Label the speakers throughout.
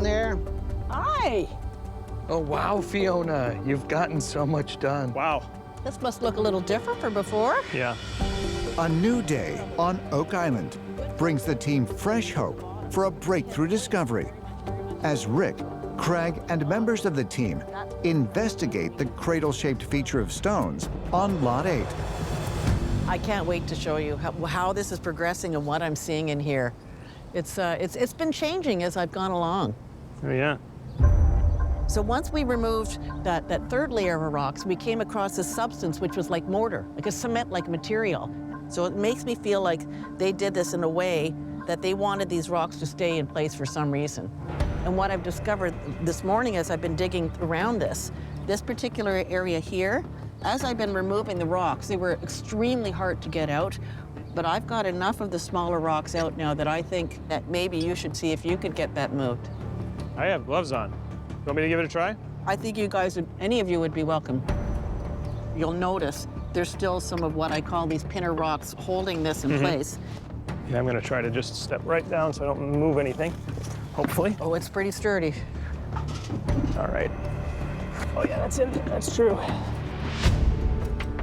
Speaker 1: there.
Speaker 2: Hi.
Speaker 3: Oh, wow, Fiona. You've gotten so much done.
Speaker 4: Wow.
Speaker 2: This must look a little different from before.
Speaker 4: Yeah.
Speaker 5: A new day on Oak Island brings the team fresh hope for a breakthrough discovery as Rick, Craig, and members of the team investigate the cradle-shaped feature of stones on Lot 8.
Speaker 2: I can't wait to show you how this is progressing and what I'm seeing in here. It's been changing as I've gone along.
Speaker 4: Oh, yeah.
Speaker 2: So once we removed that third layer of rocks, we came across this substance which was like mortar, like a cement-like material. So it makes me feel like they did this in a way that they wanted these rocks to stay in place for some reason. And what I've discovered this morning as I've been digging around this particular area here, as I've been removing the rocks, they were extremely hard to get out, but I've got enough of the smaller rocks out now that I think that maybe you should see if you could get that moved.
Speaker 4: I have gloves on. You want me to give it a try?
Speaker 2: I think you guys, any of you would be welcome. You'll notice there's still some of what I call these pinner rocks holding this in place.
Speaker 4: Yeah, I'm gonna try to just step right down so I don't move anything, hopefully.
Speaker 2: Oh, it's pretty sturdy.
Speaker 4: All right. Oh yeah, that's it, that's true.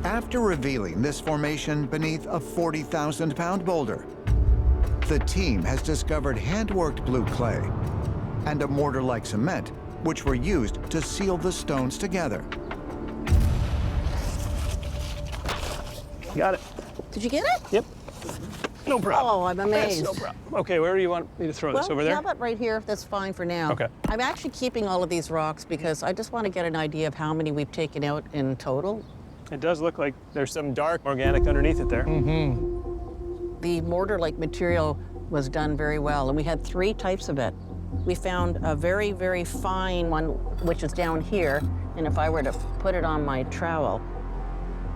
Speaker 5: After revealing this formation beneath a 40,000-pound boulder, the team has discovered hand-worked blue clay and a mortar-like cement, which were used to seal the stones together.
Speaker 4: Got it.
Speaker 2: Did you get it?
Speaker 4: Yep. No problem.
Speaker 2: Oh, I'm amazed.
Speaker 4: That's no problem. Okay, where do you want me to throw this? Over there?
Speaker 2: How about right here? That's fine for now.
Speaker 4: Okay.
Speaker 2: I'm actually keeping all of these rocks because I just want to get an idea of how many we've taken out in total.
Speaker 4: It does look like there's some dark organic underneath it there.
Speaker 2: The mortar-like material was done very well, and we had 3 types of it. We found a very, very fine one, which is down here, and if I were to put it on my trowel,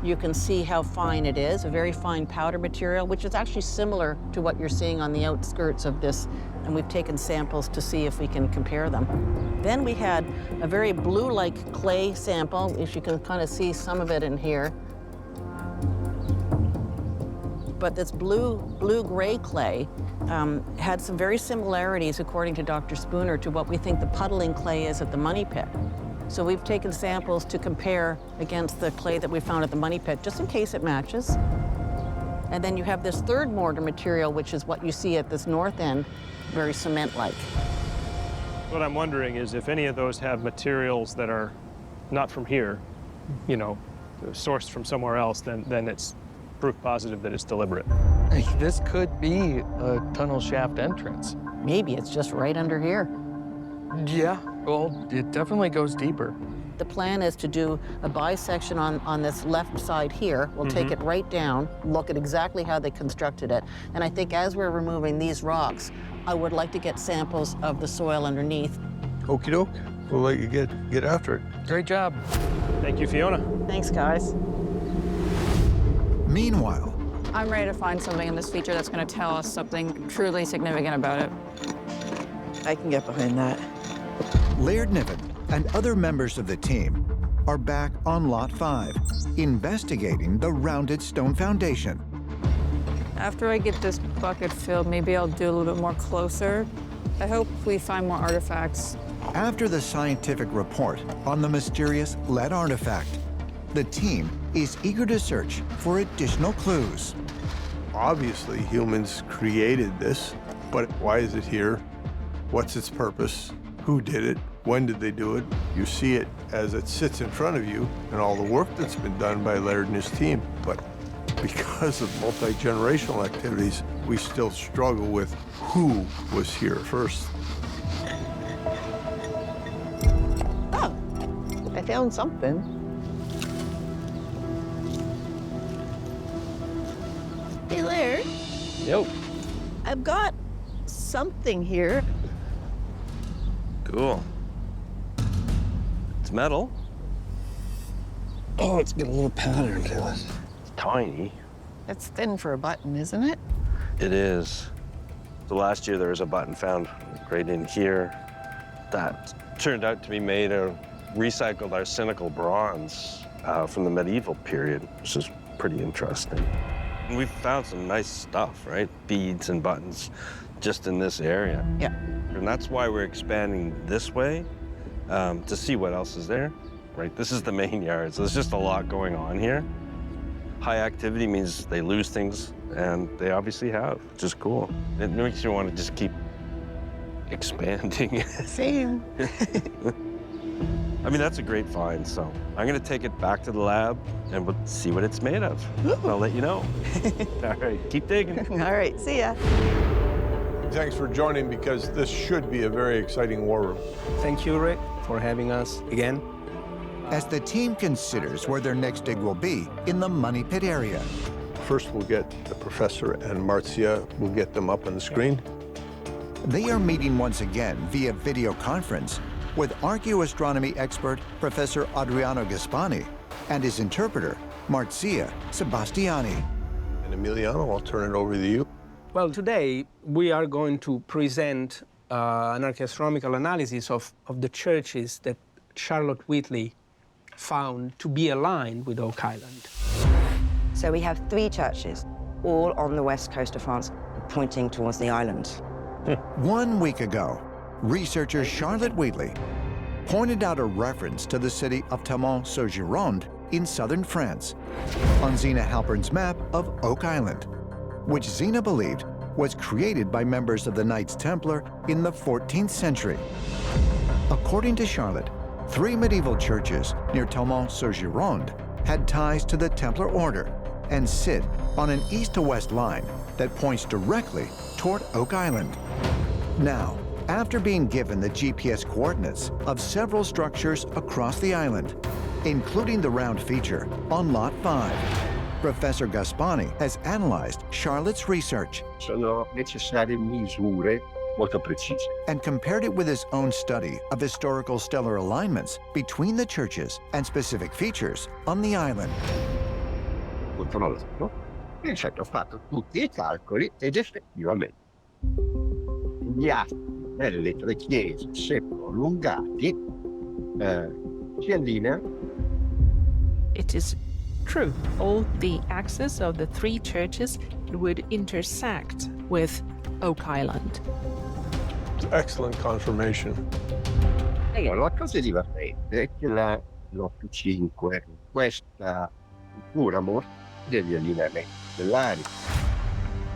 Speaker 2: you can see how fine it is, a very fine powder material, which is actually similar to what you're seeing on the outskirts of this, and we've taken samples to see if we can compare them. Then we had a very blue-like clay sample, if you can kind of see some of it in here. But this blue-gray clay had some very similarities, according to Dr. Spooner, to what we think the puddling clay is at the Money Pit. So we've taken samples to compare against the clay that we found at the Money Pit, just in case it matches. And then you have this third mortar material, which is what you see at this north end, very cement-like.
Speaker 4: What I'm wondering is if any of those have materials that are not from here, you know, sourced from somewhere else, then it's proof positive that it's deliberate.
Speaker 3: This could be a tunnel shaft entrance.
Speaker 2: Maybe it's just right under here.
Speaker 3: Yeah, well, it definitely goes deeper.
Speaker 2: The plan is to do a bisection on this left side here. We'll take it right down, look at exactly how they constructed it. And I think as we're removing these rocks, I would like to get samples of the soil underneath.
Speaker 6: Okie doke. We'll let you get after it.
Speaker 3: Great job.
Speaker 4: Thank you, Fiona.
Speaker 2: Thanks, guys.
Speaker 5: Meanwhile,
Speaker 7: I'm ready to find something in this feature that's going to tell us something truly significant about it.
Speaker 1: I can get behind that.
Speaker 5: Laird Niven and other members of the team are back on Lot 5, investigating the rounded stone foundation.
Speaker 7: After I get this bucket filled, maybe I'll do a little bit more closer. I hope we find more artifacts.
Speaker 5: After the scientific report on the mysterious lead artifact, the team is eager to search for additional clues.
Speaker 6: Obviously, humans created this, but why is it here? What's its purpose? Who did it? When did they do it? You see it as it sits in front of you and all the work that's been done by Laird and his team. But because of multi-generational activities, we still struggle with who was here first.
Speaker 1: Oh, I found something. Hey, Laird.
Speaker 8: Yo.
Speaker 1: I've got something here.
Speaker 8: Cool. It's metal. Oh, it's got a little pattern to it. It's tiny.
Speaker 1: It's thin for a button, isn't it?
Speaker 8: It is. So last year there was a button found right in here that turned out to be made of recycled arsenical bronze from the medieval period, which is pretty interesting. And we've found some nice stuff, right? Beads and buttons just in this area.
Speaker 2: Yeah.
Speaker 8: And that's why we're expanding this way, to see what else is there, right? This is the main yard, so there's just a lot going on here. High activity means they lose things, and they obviously have, which is cool. It makes you want to just keep expanding.
Speaker 1: Same.
Speaker 8: I mean, that's a great find, so I'm gonna take it back to the lab and we'll see what it's made of. I'll let you know. All right, keep digging.
Speaker 1: All right, see ya.
Speaker 6: Thanks for joining, because this should be a very exciting war room.
Speaker 9: Thank you, Rick, for having us again.
Speaker 5: As the team considers where their next dig will be in the Money Pit area.
Speaker 6: First, we'll get the professor and Marcia. We'll get them up on the screen.
Speaker 5: They are meeting once again via video conference with archaeoastronomy expert Professor Adriano Gaspani and his interpreter, Marcia Sebastiani.
Speaker 6: And Emiliano, I'll turn it over to you.
Speaker 9: Well, today we are going to present an archaeoastronomical analysis of the churches that Charlotte Wheatley found to be aligned with Oak Island.
Speaker 10: So we have 3 churches, all on the west coast of France, pointing towards the island.
Speaker 5: 1 week ago, researcher Charlotte Wheatley pointed out a reference to the city of Tamon-sur-Gironde in southern France on Zena Halpern's map of Oak Island, which Zena believed was created by members of the Knights Templar in the 14th century. According to Charlotte, 3 medieval churches near Tamon-sur-Gironde had ties to the Templar order and sit on an east to west line that points directly toward Oak Island. Now, after being given the GPS coordinates of several structures across the island, including the round feature on Lot 5, Professor Gaspani has analyzed Charlotte's research.
Speaker 11: Sono necessarie misure molto precise.
Speaker 5: And compared it with his own study of historical stellar alignments between the churches and specific features on the island.
Speaker 11: Controllato. E certo, ho fatto tutti I calcoli ed effettivamente gli atti delle 3 chiese, seppur allungati, si allineano.
Speaker 12: It is true. All the axes of the 3 churches would intersect with Oak Island.
Speaker 6: Excellent confirmation.
Speaker 11: Allora, la cosa divertente è che l'8-5, questa pura morte degli allineamenti stellari.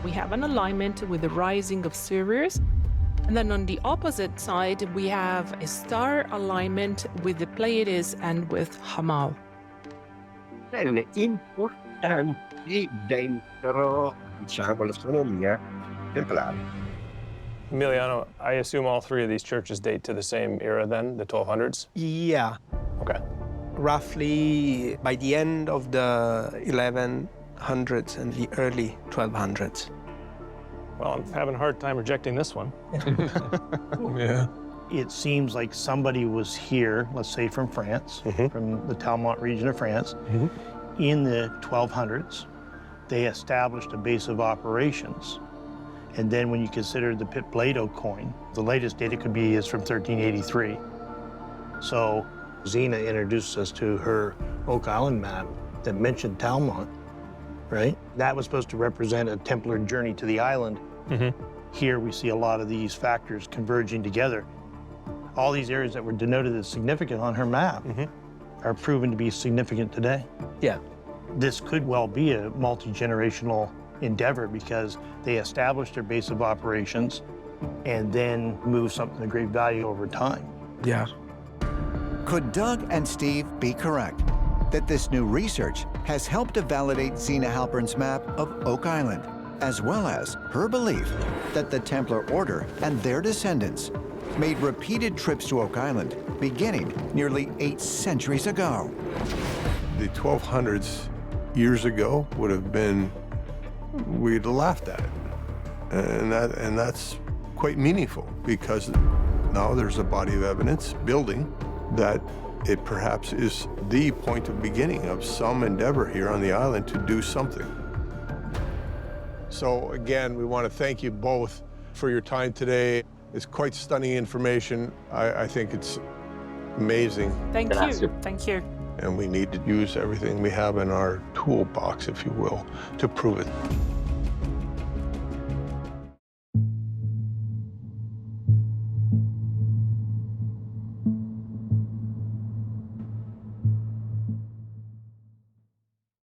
Speaker 12: We have an alignment with the rising of Sirius, and then on the opposite side we have a star alignment with the Pleiades and with Hamal.
Speaker 11: Stelle importanti dentro, diciamo, l'astronomia templare.
Speaker 4: Emiliano, I assume all 3 of these churches date to the same era then, the 1200s?
Speaker 9: Yeah,
Speaker 4: Okay.
Speaker 9: roughly by the end of the 1100s and the early 1200s.
Speaker 4: Well, I'm having a hard time rejecting this one.
Speaker 6: Yeah.
Speaker 13: It seems like somebody was here, let's say from France, from the Talmont region of France, in the 1200s. They established a base of operations. And then when you consider the Pit Blado coin, the latest date it could be is from 1383. So Zena introduced us to her Oak Island map that mentioned Talmont, right? That was supposed to represent a Templar journey to the island. Here we see a lot of these factors converging together. All these areas that were denoted as significant on her map are proven to be significant today.
Speaker 9: Yeah.
Speaker 13: This could well be a multi-generational endeavor because they established their base of operations and then moved something of great value over time.
Speaker 9: Yeah.
Speaker 5: Could Doug and Steve be correct that this new research has helped to validate Zena Halpern's map of Oak Island, as well as her belief that the Templar Order and their descendants made repeated trips to Oak Island beginning nearly 8 centuries ago?
Speaker 6: The 1200s years ago would have been, we'd have laughed at it. And that's quite meaningful because now there's a body of evidence building that it perhaps is the point of beginning of some endeavor here on the island to do something. So again, we want to thank you both for your time today. It's quite stunning information. I think it's amazing.
Speaker 12: Thank you. Thank you.
Speaker 6: And we need to use everything we have in our toolbox, if you will, to prove it.